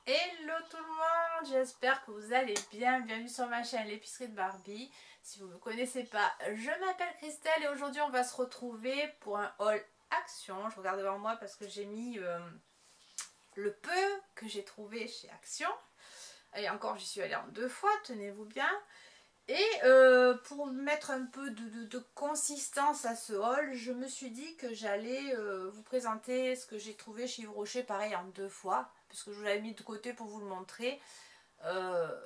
Hello tout le monde, j'espère que vous allez bien. Bienvenue sur ma chaîne l'épicerie de Barbie. Si vous ne me connaissez pas, je m'appelle Christelle et aujourd'hui on va se retrouver pour un haul Action. Je regarde devant moi parce que j'ai mis le peu que j'ai trouvé chez Action. Et encore j'y suis allée en 2 fois, tenez-vous bien. Et pour mettre un peu de consistance à ce haul, je me suis dit que j'allais vous présenter ce que j'ai trouvé chez Yves Rocher, pareil en 2 fois, puisque je vous l'avais mis de côté pour vous le montrer. Euh,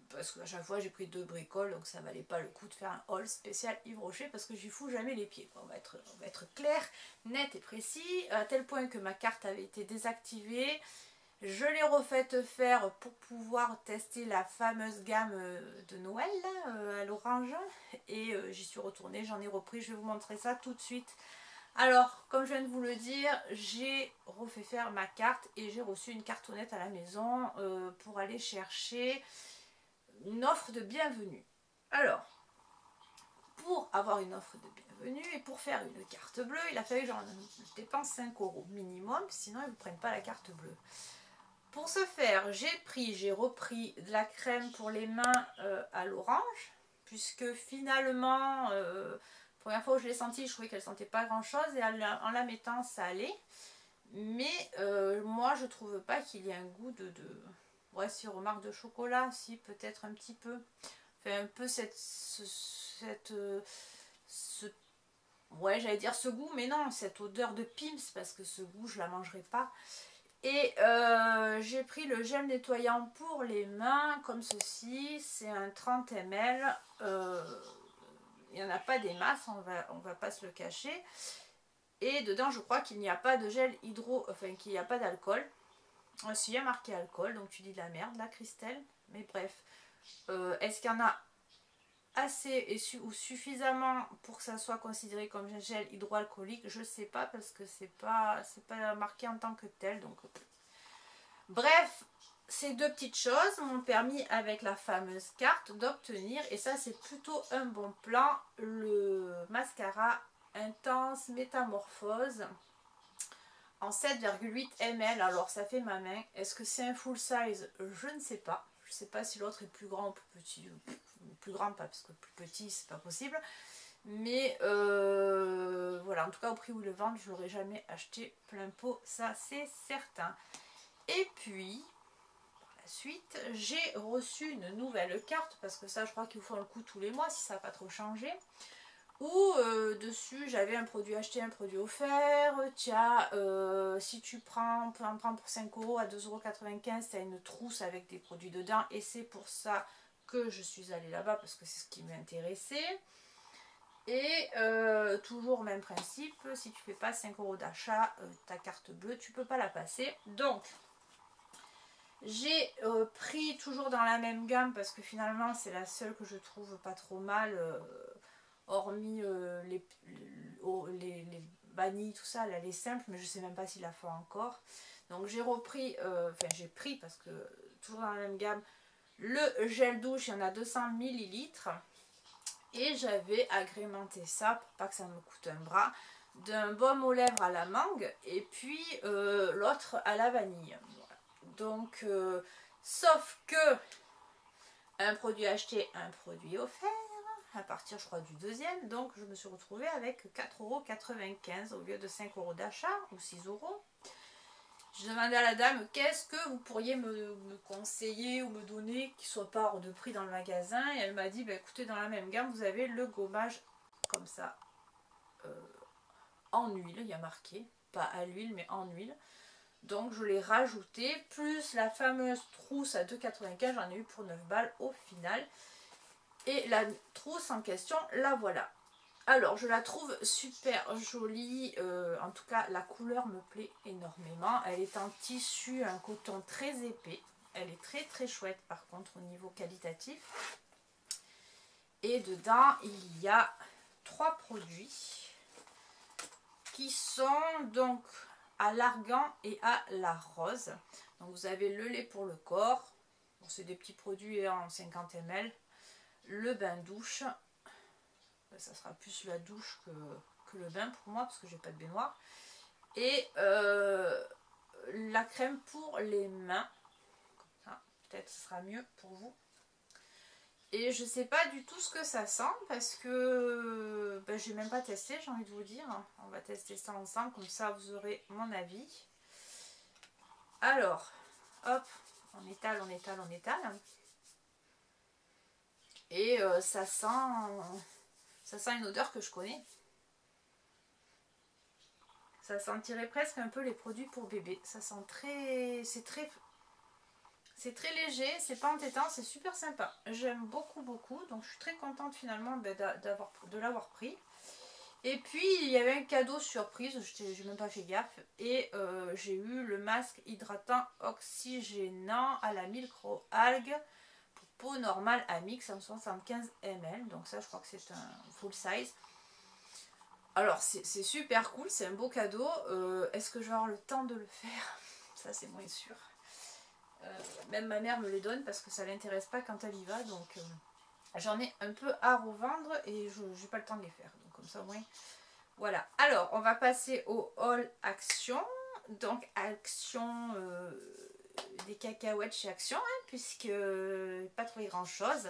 Parce qu'à chaque fois j'ai pris 2 bricoles, donc ça valait pas le coup de faire un haul spécial Yves Rocher parce que j'y fous jamais les pieds, quoi. On va être clair, net et précis, à tel point que ma carte avait été désactivée. Je l'ai refaite faire pour pouvoir tester la fameuse gamme de Noël là, à l'orange. Et j'y suis retournée, j'en ai repris, je vais vous montrer ça tout de suite. Alors, comme je viens de vous le dire, j'ai refait faire ma carte et j'ai reçu une cartonnette à la maison pour aller chercher une offre de bienvenue. Alors, pour avoir une offre de bienvenue et pour faire une carte bleue, il a fallu que j'en dépense 5 € minimum, sinon ils ne vous prennent pas la carte bleue. Pour ce faire, j'ai repris de la crème pour les mains à l'orange, puisque finalement, première fois où je l'ai sentie, je trouvais qu'elle sentait pas grand chose et en la mettant, ça allait. Mais moi, je trouve pas qu'il y ait un goût ouais, si remarque de chocolat, si peut-être un petit peu. Fait un peu ouais, j'allais dire ce goût, mais non, cette odeur de Pim's, parce que ce goût, je la mangerai pas. Et j'ai pris le gel nettoyant pour les mains comme ceci, c'est un 30 ml, il n'y en a pas des masses, on va pas se le cacher. Et dedans je crois qu'il n'y a pas de gel enfin qu'il n'y a pas d'alcool. Si, il y a marqué alcool, donc tu dis de la merde là Christelle, mais bref. Est-ce qu'il y en a assez ou suffisamment pour que ça soit considéré comme un gel hydroalcoolique? Je sais pas parce que c'est pas marqué en tant que tel, donc bref, ces 2 petites choses m'ont permis avec la fameuse carte d'obtenir, et ça c'est plutôt un bon plan, le mascara Intense Métamorphose en 7,8 ml. Alors ça fait ma main. Est-ce que c'est un full size? Je ne sais pas. Je ne sais pas si l'autre est plus grand ou plus petit. Plus grand pas, parce que plus petit c'est pas possible. Mais voilà, en tout cas au prix où ils le vendent, je l'aurais jamais acheté plein pot, ça c'est certain. Et puis suite, j'ai reçu une nouvelle carte, parce que ça je crois qu'ils vous font le coup tous les mois si ça n'a pas trop changé, où dessus j'avais un produit acheté, un produit offert. Tiens, si tu prends, on prend pour 5 € à 2,95 €, tu as une trousse avec des produits dedans, et c'est pour ça que je suis allée là-bas, parce que c'est ce qui m'intéressait. Et toujours même principe, si tu fais pas 5 € d'achat, ta carte bleue tu peux pas la passer. Donc j'ai pris toujours dans la même gamme, parce que finalement c'est la seule que je trouve pas trop mal, hormis les vanilles, tout ça, elle est simple, mais je sais même pas s'il la font encore. Donc j'ai repris, enfin j'ai pris, parce que toujours dans la même gamme, le gel douche, il y en a 200 ml. Et j'avais agrémenté ça, pour pas que ça me coûte un bras, d'un baume aux lèvres à la mangue, et puis l'autre à la vanille. Donc, sauf que un produit acheté, un produit offert, à partir je crois du deuxième, donc je me suis retrouvée avec 4,95 € au lieu de 5 € d'achat, ou 6 €. Je demandais à la dame, qu'est-ce que vous pourriez me conseiller ou me donner qui soit pas hors de prix dans le magasin, et elle m'a dit, bah, écoutez, dans la même gamme vous avez le gommage comme ça, en huile, il y a marqué, pas à l'huile mais en huile. Donc je l'ai rajouté, plus la fameuse trousse à 2,95 €, j'en ai eu pour 9 balles au final. Et la trousse en question, la voilà. Alors je la trouve super jolie, en tout cas la couleur me plaît énormément. Elle est en tissu, un coton très épais. Elle est très très chouette par contre au niveau qualitatif. Et dedans il y a 3 produits qui sont donc à l'argan et à la rose. Donc vous avez le lait pour le corps, bon, c'est des petits produits en 50 ml, le bain douche, ça sera plus la douche que le bain pour moi parce que j'ai pas de baignoire, et la crème pour les mains. Peut-être ce sera mieux pour vous. Et je sais pas du tout ce que ça sent parce que ben, j'ai même pas testé, j'ai envie de vous dire. On va tester ça ensemble, comme ça vous aurez mon avis. Alors, hop, on étale, on étale, on étale. Et ça sent une odeur que je connais. Ça sentirait presque un peu les produits pour bébé. Ça sent très... C'est très léger, c'est pas entêtant, c'est super sympa. J'aime beaucoup, beaucoup. Donc je suis très contente finalement de l'avoir pris. Et puis il y avait un cadeau surprise, j'ai même pas fait gaffe. Et j'ai eu le masque hydratant oxygénant à la micro-algue pour peau normale à mix en 75 ml. Donc ça je crois que c'est un full size. Alors c'est super cool, c'est un beau cadeau. Est-ce que je vais avoir le temps de le faire? Ça c'est moins sûr. Même ma mère me les donne parce que ça l'intéresse pas quand elle y va. Donc j'en ai un peu à revendre et je n'ai pas le temps de les faire. Donc comme ça au moins. Voilà. Alors on va passer au haul Action. Donc Action des cacahuètes chez Action. Hein, puisque pas trouvé grand chose.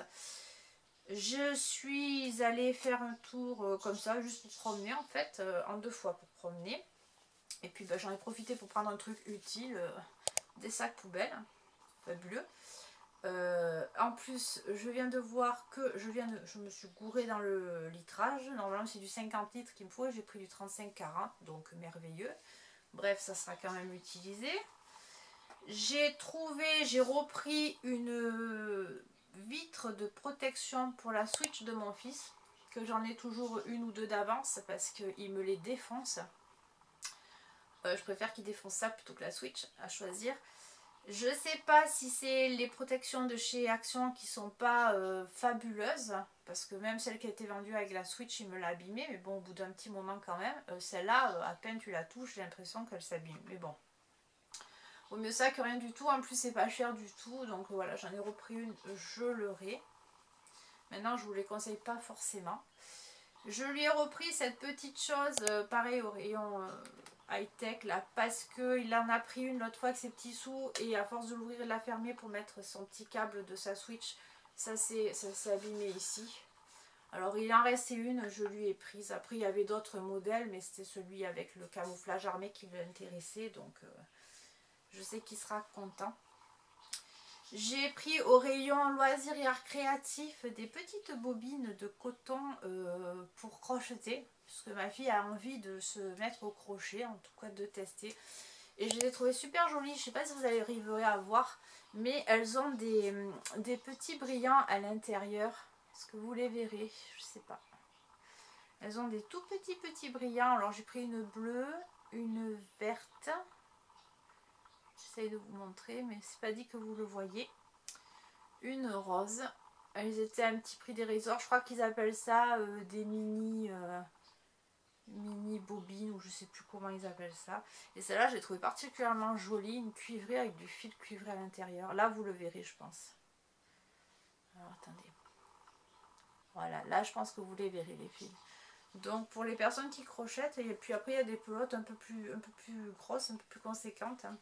Je suis allée faire un tour comme ça, juste pour promener en fait, en 2 fois pour promener. Et puis j'en ai profité pour prendre un truc utile, des sacs poubelles, fabuleux. En plus, je viens de voir que je me suis gourée dans le litrage. Normalement c'est du 50 litres qu'il me faut, j'ai pris du 35-40, donc merveilleux. Bref, ça sera quand même utilisé. J'ai repris une vitre de protection pour la Switch de mon fils, que j'en ai toujours une ou deux d'avance parce qu'il me les défonce. Je préfère qu'il défonce ça plutôt que la Switch, à choisir. Je sais pas si c'est les protections de chez Action qui sont pas fabuleuses, parce que même celle qui a été vendue avec la Switch, il me l'a abîmée, mais bon, au bout d'un petit moment quand même. Celle-là, à peine tu la touches, j'ai l'impression qu'elle s'abîme, mais bon. Vaut mieux ça que rien du tout, en plus c'est pas cher du tout, donc voilà, j'en ai repris une, je l'aurai. Maintenant je vous les conseille pas forcément. Je lui ai repris cette petite chose, pareil au rayon high-tech là, parce qu'il en a pris une l'autre fois avec ses petits sous, et à force de l'ouvrir et de la fermer pour mettre son petit câble de sa Switch, ça s'est abîmé ici. Alors il en restait une, je lui ai prise. Après il y avait d'autres modèles, mais c'était celui avec le camouflage armé qui l'intéressait, donc... je sais qu'il sera content. J'ai pris au rayon loisirs et arts créatifs des petites bobines de coton pour crocheter. Puisque ma fille a envie de se mettre au crochet, en tout cas de tester. Et je les ai trouvées super jolies. Je ne sais pas si vous arriverez à voir. Mais elles ont des petits brillants à l'intérieur. Est-ce que vous les verrez? Je ne sais pas. Elles ont des tout petits brillants. Alors j'ai pris une bleue, une verte. J'essaye de vous montrer, mais c'est pas dit que vous le voyez. Une rose. Elles étaient à un petit prix dérisoire. Je crois qu'ils appellent ça des mini bobines, ou je sais plus comment ils appellent ça. Et celle-là, j'ai trouvé particulièrement jolie. Une cuivrée avec du fil cuivré à l'intérieur. Là, vous le verrez, je pense. Alors, attendez. Voilà, là, je pense que vous les verrez, les fils. Donc, pour les personnes qui crochettent, et puis après, il y a des pelotes un peu plus grosses, un peu plus conséquentes. Hein.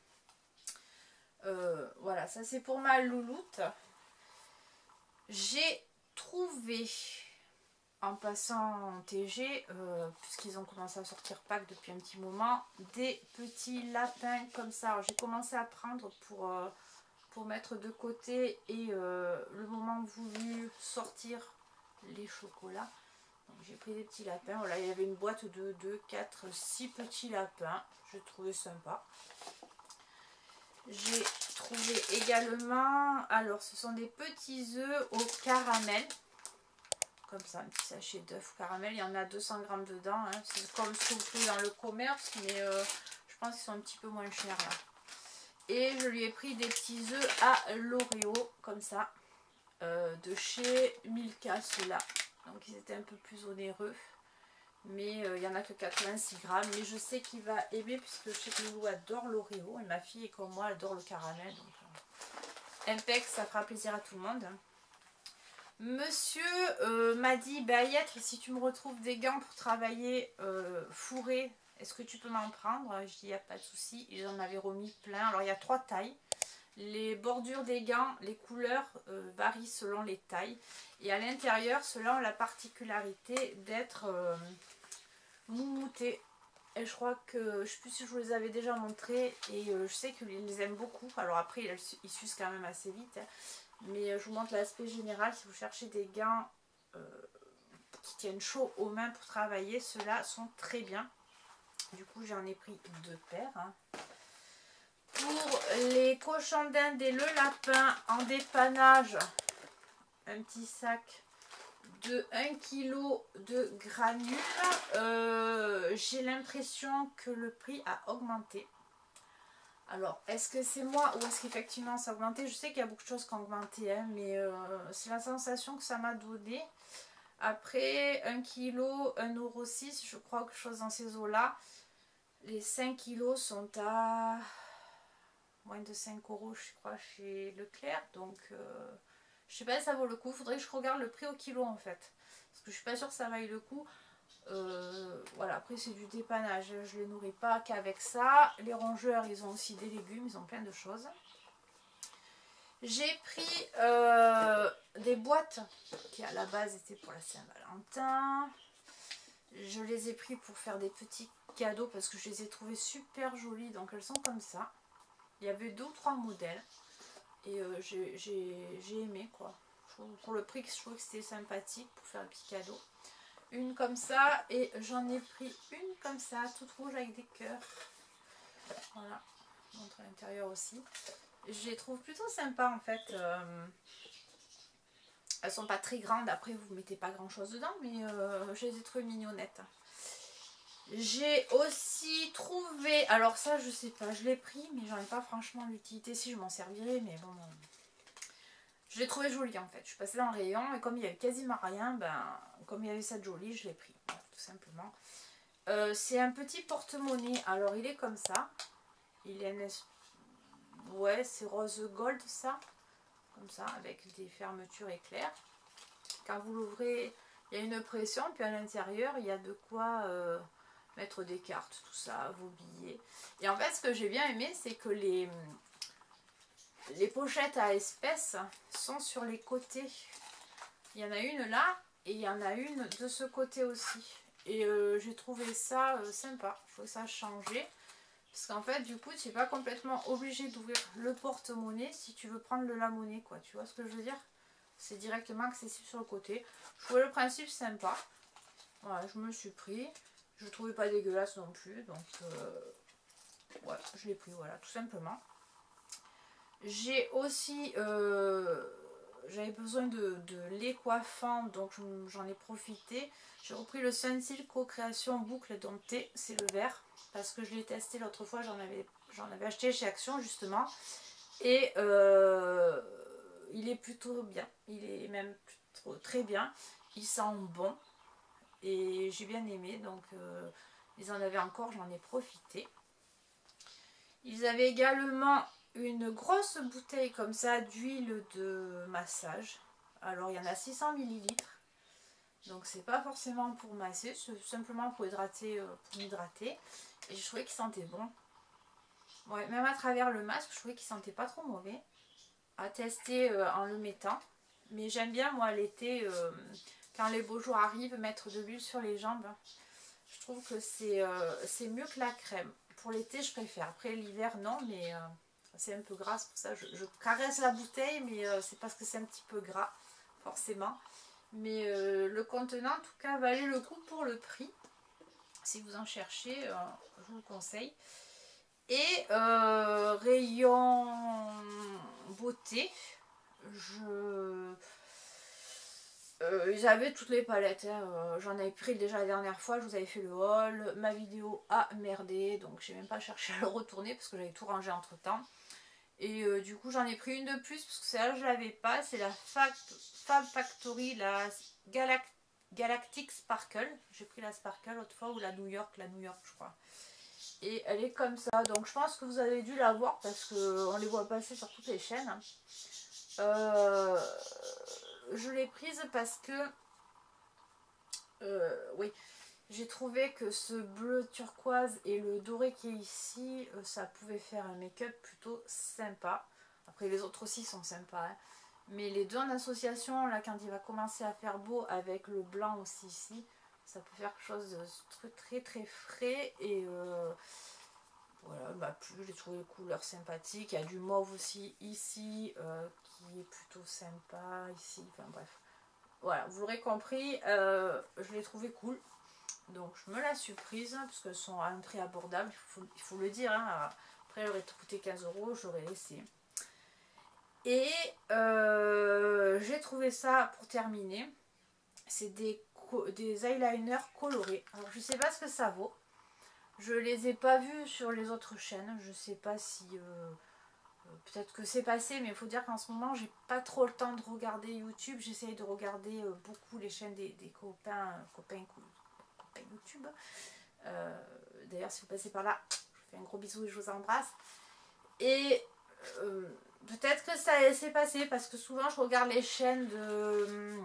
Voilà, ça c'est pour ma louloute. J'ai trouvé, en passant en TG, puisqu'ils ont commencé à sortir pack depuis un petit moment, des petits lapins comme ça. Alors j'ai commencé à prendre pour mettre de côté et le moment voulu sortir les chocolats. Donc j'ai pris des petits lapins. Voilà, il y avait une boîte de 2, 4, 6 petits lapins. Je trouvais sympa. J'ai trouvé également, alors ce sont des petits œufs au caramel, comme ça, un petit sachet d'œufs au caramel, il y en a 200 grammes dedans, hein. C'est comme ce que vous trouvez dans le commerce, mais je pense qu'ils sont un petit peu moins chers là. Et je lui ai pris des petits œufs à l'Oreo, comme ça, de chez Milka, ceux-là, donc ils étaient un peu plus onéreux. Mais il n'y en a que 86 grammes. Mais je sais qu'il va aimer puisque je sais que Loulou adore l'Oreo. Et ma fille est comme moi, elle adore le caramel. Donc, impec, ça fera plaisir à tout le monde. Monsieur m'a dit, bah Yette, si tu me retrouves des gants pour travailler fourrés, est-ce que tu peux m'en prendre? Je dis, il n'y a pas de souci. Ils en avaient remis plein. Alors, il y a 3 tailles. Les bordures des gants, les couleurs varient selon les tailles. Et à l'intérieur, ceux-là ont la particularité d'être moumoutés. Et je crois que, je sais plus si je vous les avais déjà montrés, et je sais qu'ils les aiment beaucoup. Alors après, ils s'usent quand même assez vite. Hein. Mais je vous montre l'aspect général. Si vous cherchez des gants qui tiennent chaud aux mains pour travailler, ceux-là sont très bien. Du coup, j'en ai pris 2 paires. Hein. Pour les cochons d'Inde et le lapin en dépannage, un petit sac de 1 kg de granules. J'ai l'impression que le prix a augmenté. Alors, est-ce que c'est moi ou est-ce qu'effectivement ça a augmenté? Je sais qu'il y a beaucoup de choses qui ont augmenté, hein, mais c'est la sensation que ça m'a donné. Après, 1 kg, 1,06 €, je crois, quelque chose dans ces eaux-là. Les 5 kilos sont à moins de 5 €, je crois, chez Leclerc. Donc, je sais pas si ça vaut le coup. Il faudrait que je regarde le prix au kilo, en fait. Parce que je suis pas sûre que ça vaille le coup. Voilà, après, c'est du dépannage. Je les nourris pas qu'avec ça. Les rongeurs, ils ont aussi des légumes. Ils ont plein de choses. J'ai pris des boîtes qui, à la base, étaient pour la Saint-Valentin. Je les ai pris pour faire des petits cadeaux parce que je les ai trouvées super jolies. Donc, elles sont comme ça. Il y avait 2 ou 3 modèles et j'ai aimé quoi. Pour le prix, je trouvais que c'était sympathique pour faire un petit cadeau. Une comme ça et j'en ai pris une comme ça, toute rouge avec des cœurs. Voilà, je montre à l'intérieur aussi. Je les trouve plutôt sympas en fait. Elles sont pas très grandes, après vous mettez pas grand chose dedans, mais je les ai trouvées mignonnettes. J'ai aussi trouvé, alors ça je sais pas, je l'ai pris mais j'en ai pas franchement l'utilité, si je m'en servirais, mais bon, je l'ai trouvé joli en fait. Je suis passée dans le rayon et comme il y avait quasiment rien, ben comme il y avait cette jolie, je l'ai pris, voilà, tout simplement. C'est un petit porte-monnaie, alors il est comme ça, il est ouais c'est rose gold ça, comme ça avec des fermetures éclairs. Quand vous l'ouvrez, il y a une pression, puis à l'intérieur il y a de quoi mettre des cartes, tout ça, vos billets. Et en fait, ce que j'ai bien aimé, c'est que les pochettes à espèces sont sur les côtés. Il y en a une là, et il y en a une de ce côté aussi. Et j'ai trouvé ça sympa. Je trouvais ça changé. Parce qu'en fait, du coup, tu n'es pas complètement obligé d'ouvrir le porte-monnaie si tu veux prendre la monnaie, quoi. Tu vois ce que je veux dire? C'est directement accessible sur le côté. Je trouvais le principe sympa. Voilà, je me le suis pris. Je ne trouvais pas dégueulasse non plus, donc ouais, je l'ai pris, voilà, tout simplement. J'ai aussi, j'avais besoin de lait coiffant, donc j'en ai profité. J'ai repris le Sunsilk Co-Création boucle domptée, c'est le vert, parce que je l'ai testé l'autre fois, j'en avais acheté chez Action justement, et il est plutôt bien, il est même plutôt très bien, il sent bon. Et j'ai bien aimé, donc ils en avaient encore, j'en ai profité. Ils avaient également une grosse bouteille comme ça d'huile de massage. Alors il y en a 600 ml. Donc c'est pas forcément pour masser, c'est simplement pour hydrater, Et je trouvais qu'il sentait bon. Ouais, même à travers le masque, je trouvais qu'il sentait pas trop mauvais. À tester en le mettant. Mais j'aime bien moi l'été, quand les beaux jours arrivent, mettre de l'huile sur les jambes. Je trouve que c'est mieux que la crème. Pour l'été, je préfère. Après l'hiver, non, mais c'est un peu gras. C'est pour ça que je caresse la bouteille, mais c'est parce que c'est un petit peu gras, forcément. Mais le contenant, en tout cas, valait le coup pour le prix. Si vous en cherchez, je vous le conseille. Et rayon beauté, j'avais toutes les palettes, hein. J'en avais pris déjà la dernière fois, je vous avais fait le haul, ma vidéo a merdé, donc j'ai même pas cherché à le retourner parce que j'avais tout rangé entre temps. Et du coup j'en ai pris une de plus parce que celle-là je l'avais pas, c'est la Fab Factory, la Galactic Sparkle. J'ai pris la Sparkle autrefois ou la New York je crois. Et elle est comme ça, donc je pense que vous avez dû la voir parce qu'on les voit passer sur toutes les chaînes. Je l'ai prise parce que oui, J'ai trouvé que ce bleu turquoise et le doré qui est ici, ça pouvait faire un make-up plutôt sympa. Après les autres aussi sont sympas, hein. Mais les deux en association, là quand il va commencer à faire beau avec le blanc aussi ici, ça peut faire quelque chose de très très frais et voilà, m'a plu, j'ai trouvé les couleurs sympathiques. Il y a du mauve aussi ici qui est plutôt sympa ici, enfin bref. Voilà, vous l'aurez compris, je l'ai trouvé cool. Donc je me la suis prise parce qu'elles sont à un prix abordable, il faut le dire, hein. Après elle aurait coûté 15 €, j'aurais laissé. Et j'ai trouvé ça pour terminer. C'est des eyeliners colorés. Alors je sais pas ce que ça vaut. Je les ai pas vus sur les autres chaînes. Je sais pas si... peut-être que c'est passé, mais il faut dire qu'en ce moment j'ai pas trop le temps de regarder YouTube. J'essaye de regarder beaucoup les chaînes des copains YouTube. D'ailleurs si vous passez par là, je vous fais un gros bisou et je vous embrasse. Et peut-être que ça s'est passé parce que souvent je regarde les chaînes de...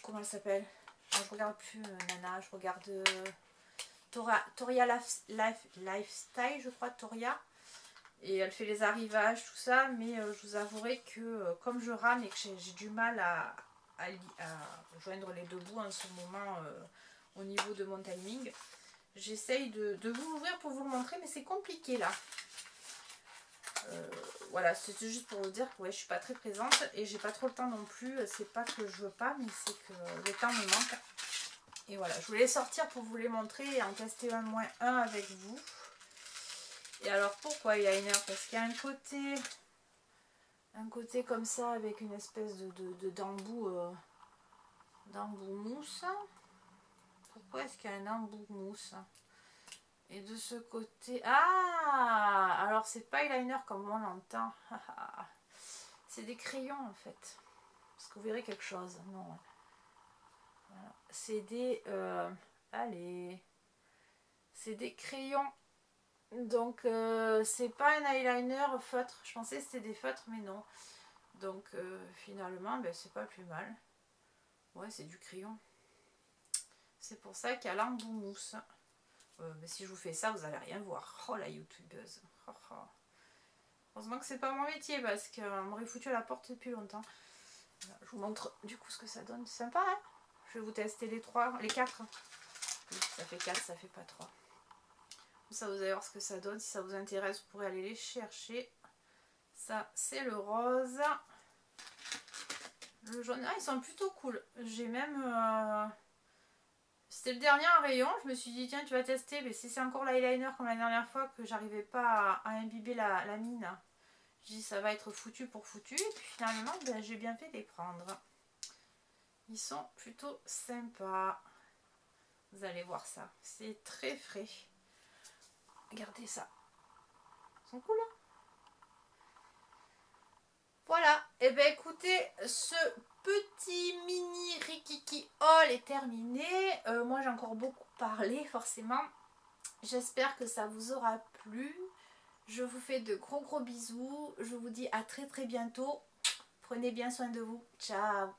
comment elle s'appelle? Je regarde plus Nana, je regarde Toria Lifestyle, je crois, Toria. Et elle fait les arrivages, tout ça, mais je vous avouerai que comme je rame et que j'ai du mal à joindre les deux bouts en ce moment au niveau de mon timing, j'essaye de vous l'ouvrir pour vous le montrer, mais c'est compliqué là. Voilà, c'était juste pour vous dire que ouais, je suis pas très présente et j'ai pas trop le temps non plus. C'est pas que je veux pas, mais c'est que le temps me manque. Et voilà, je voulais sortir pour vous les montrer et en tester un moins un avec vous. Et alors pourquoi eyeliner? Parce qu'il y a un côté comme ça avec une espèce d'embout mousse. Pourquoi est-ce qu'il y a un embout mousse? Et de ce côté... Ah! Alors c'est pas eyeliner comme on l'entend. C'est des crayons en fait. Est-ce que vous verrez quelque chose? Non. Voilà. C'est des... allez. C'est des crayons. Donc c'est pas un eyeliner feutre. Je pensais que c'était des feutres mais non. Donc finalement ben, c'est pas plus mal. Ouais, c'est du crayon. C'est pour ça qu'il y a l'embout mousse. Mais si je vous fais ça, vous allez rien voir. Oh la youtubeuse. Oh, oh. Heureusement que c'est pas mon métier parce qu'on m'aurait foutu à la porte depuis longtemps. Voilà, je vous montre du coup ce que ça donne. C'est sympa, hein? Je vais vous tester les 4. Oui, ça fait 4, ça fait pas 3. Ça, vous allez voir ce que ça donne. Si ça vous intéresse, vous pourrez aller les chercher. Ça, c'est le rose. Le jaune. Ah, ils sont plutôt cool. J'ai même... C'était le dernier en rayon. Je me suis dit, tiens, tu vas tester. Mais si c'est encore l'eyeliner comme la dernière fois que j'arrivais pas à imbiber la mine, j'ai dit, ça va être foutu pour foutu. Et puis finalement, ben, j'ai bien fait de les prendre. Ils sont plutôt sympas. Vous allez voir ça. C'est très frais. Regardez ça. Ils sont cool, hein? Voilà. Et ben écoutez, ce petit mini Rikiki haul est terminé. Moi j'ai encore beaucoup parlé forcément. J'espère que ça vous aura plu. Je vous fais de gros bisous. Je vous dis à très bientôt. Prenez bien soin de vous. Ciao.